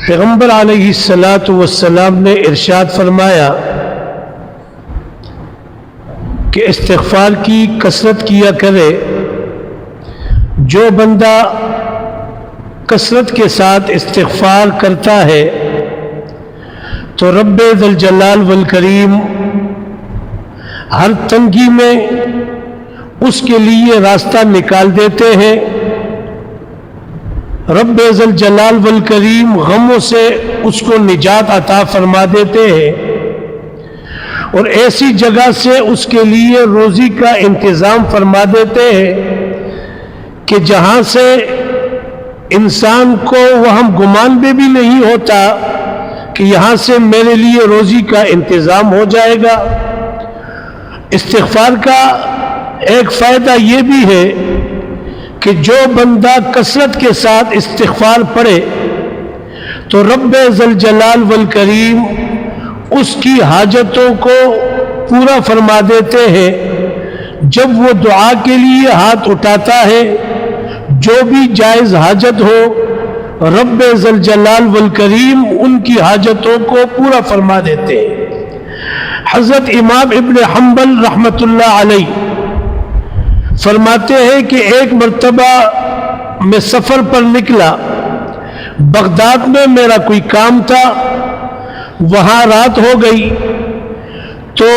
پیغمبر علیہ الصلاۃ والسلام نے ارشاد فرمایا کہ استغفار کی کثرت کیا کرے. جو بندہ کثرت کے ساتھ استغفار کرتا ہے تو رب ذوالجلال والکریم ہر تنگی میں اس کے لیے راستہ نکال دیتے ہیں. رب ذوالجلال والکریم غموں سے اس کو نجات عطا فرما دیتے ہیں اور ایسی جگہ سے اس کے لیے روزی کا انتظام فرما دیتے ہیں کہ جہاں سے انسان کو وہم گمان میں بھی نہیں ہوتا کہ یہاں سے میرے لیے روزی کا انتظام ہو جائے گا. استغفار کا ایک فائدہ یہ بھی ہے کہ جو بندہ کثرت کے ساتھ استغفار پڑھے تو رب ذوالجلال والکریم اس کی حاجتوں کو پورا فرما دیتے ہیں. جب وہ دعا کے لیے ہاتھ اٹھاتا ہے جو بھی جائز حاجت ہو رب ذوالجلال والکریم ان کی حاجتوں کو پورا فرما دیتے ہیں. حضرت امام ابن حنبل رحمۃ اللہ علیہ فرماتے ہیں کہ ایک مرتبہ میں سفر پر نکلا. بغداد میں میرا کوئی کام تھا, وہاں رات ہو گئی تو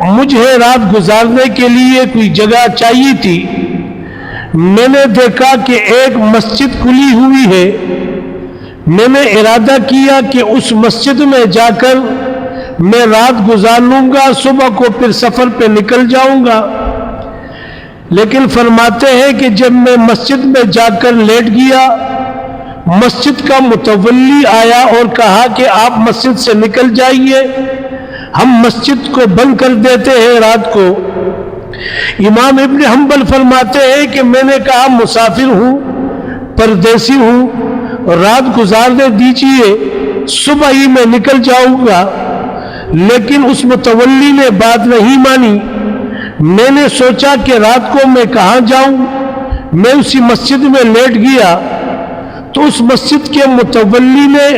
مجھے رات گزارنے کے لیے کوئی جگہ چاہیے تھی. میں نے دیکھا کہ ایک مسجد کھلی ہوئی ہے. میں نے ارادہ کیا کہ اس مسجد میں جا کر میں رات گزار لوں گا, صبح کو پھر سفر پہ نکل جاؤں گا. لیکن فرماتے ہیں کہ جب میں مسجد میں جا کر لیٹ گیا, مسجد کا متولی آیا اور کہا کہ آپ مسجد سے نکل جائیے, ہم مسجد کو بند کر دیتے ہیں رات کو. امام ابن حنبل فرماتے ہیں کہ میں نے کہا مسافر ہوں, پردیسی ہوں, رات گزارنے دیجیے, صبح ہی میں نکل جاؤں گا. لیکن اس متولی نے بات نہیں مانی. میں نے سوچا کہ رات کو میں کہاں جاؤں, میں اسی مسجد میں لیٹ گیا. تو اس مسجد کے متولی نے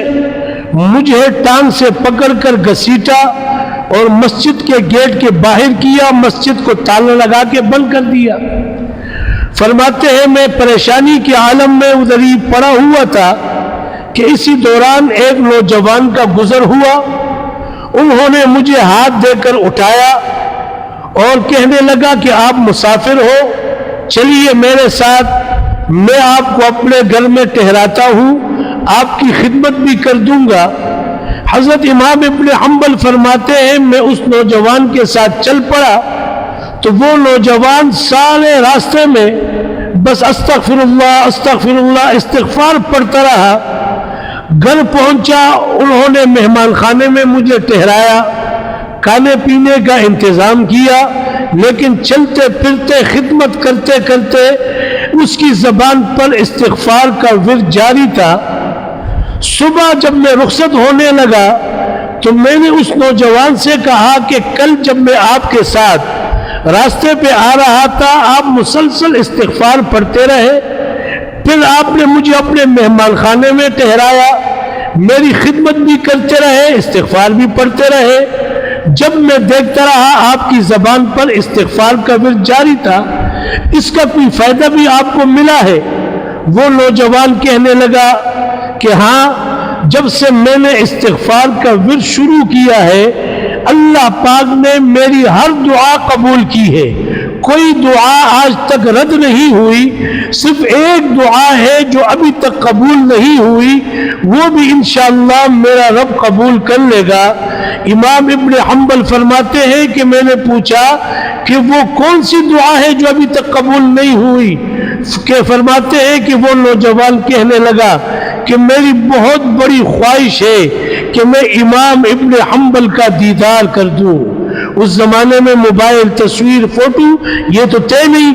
مجھے ٹانگ سے پکڑ کر گھسیٹا اور مسجد کے گیٹ کے باہر کیا, مسجد کو تالا لگا کے بند کر دیا. فرماتے ہیں میں پریشانی کے عالم میں ادھر ہی پڑا ہوا تھا کہ اسی دوران ایک نوجوان کا گزر ہوا. انہوں نے مجھے ہاتھ دے کر اٹھایا اور کہنے لگا کہ آپ مسافر ہو, چلیے میرے ساتھ, میں آپ کو اپنے گھر میں ٹھہراتا ہوں, آپ کی خدمت بھی کر دوں گا. حضرت امام ابن حنبل فرماتے ہیں میں اس نوجوان کے ساتھ چل پڑا تو وہ نوجوان سارے راستے میں بس استغفر اللہ استغفار پڑھتا رہا. گھر پہنچا, انہوں نے مہمان خانے میں مجھے ٹھہرایا, کھانے پینے کا انتظام کیا, لیکن چلتے پھرتے خدمت کرتے کرتے اس کی زبان پر استغفار کا ورد جاری تھا. صبح جب میں رخصت ہونے لگا تو میں نے اس نوجوان سے کہا کہ کل جب میں آپ کے ساتھ راستے پہ آ رہا تھا آپ مسلسل استغفار پڑھتے رہے, پھر آپ نے مجھے اپنے مہمان خانے میں ٹھہرایا, میری خدمت بھی کرتے رہے, استغفار بھی پڑھتے رہے. جب میں دیکھتا رہا آپ کی زبان پر استغفار کا ورد جاری تھا, اس کا کوئی فائدہ بھی آپ کو ملا ہے؟ وہ نوجوان کہنے لگا کہ ہاں, جب سے میں نے استغفار کا ورد شروع کیا ہے اللہ پاک نے میری ہر دعا قبول کی ہے. کوئی دعا آج تک رد نہیں ہوئی, صرف ایک دعا ہے جو ابھی تک قبول نہیں ہوئی, وہ بھی انشاءاللہ میرا رب قبول کر لے گا. امام ابن حنبل فرماتے ہیں کہ میں نے پوچھا کہ وہ کون سی دعا ہے جو ابھی تک قبول نہیں ہوئی, کہ فرماتے ہیں کہ وہ نوجوان کہنے لگا کہ میری بہت بڑی خواہش ہے کہ میں امام ابن حنبل کا دیدار کر دوں. اس زمانے میں موبائل، تصویر، فوٹو یہ تو تھے نہیں.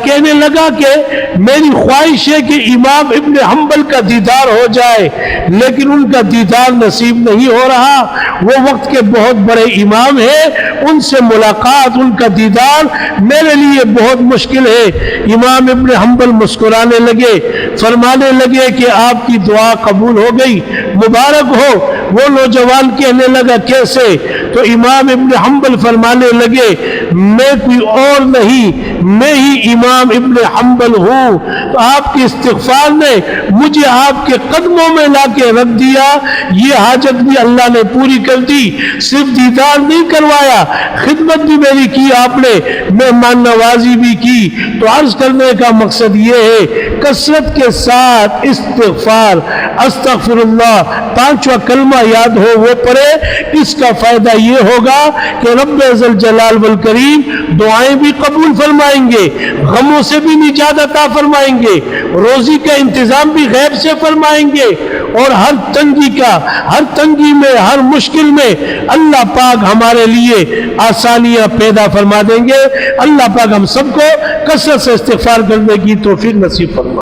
کہنے لگا کہ میری خواہش ہے کہ امام ابن حنبل کا دیدار ہو جائے، لیکن ان کا دیدار نصیب نہیں ہو رہا. وہ وقت کے بہت بڑے امام ہیں، ان سے ملاقات، ان کا دیدار میرے لیے بہت مشکل ہے. امام ابن حنبل مسکرانے لگے، فرمانے لگے کہ آپ کی دعا قبول ہو گئی، مبارک ہو. وہ نوجوان کہنے لگا کیسے؟ تو امام ابن حنبل فرمانے لگے میں کوئی اور نہیں، میں ہی امام ابن حنبل ہوں. تو آپ کے استغفار نے مجھے آپ کے قدموں میں لا کے رکھ دیا. یہ حاجت بھی اللہ نے پوری کر دی. صرف دیدار نہیں کروایا، خدمت بھی میری کی آپ نے، مہمان نوازی بھی کی. تو عرض کرنے کا مقصد یہ ہے کثرت کے ساتھ استغفار، استغفر اللہ، پانچواں کلمہ یاد ہو وہ پڑھے. اس کا فائدہ یہ ہوگا کہ رب ذل جلال والکریم دعائیں بھی قبول فرمائیں گے، غموں سے بھی نجات عطا فرمائیں گے، روزی کا انتظام بھی غیب سے فرمائیں گے، اور ہر تنگی میں، ہر مشکل میں اللہ پاک ہمارے لیے آسانیاں پیدا فرما دیں گے. اللہ پاک ہم سب کو کثرت سے استغفار کرنے کی توفیق نصیب فرمائے.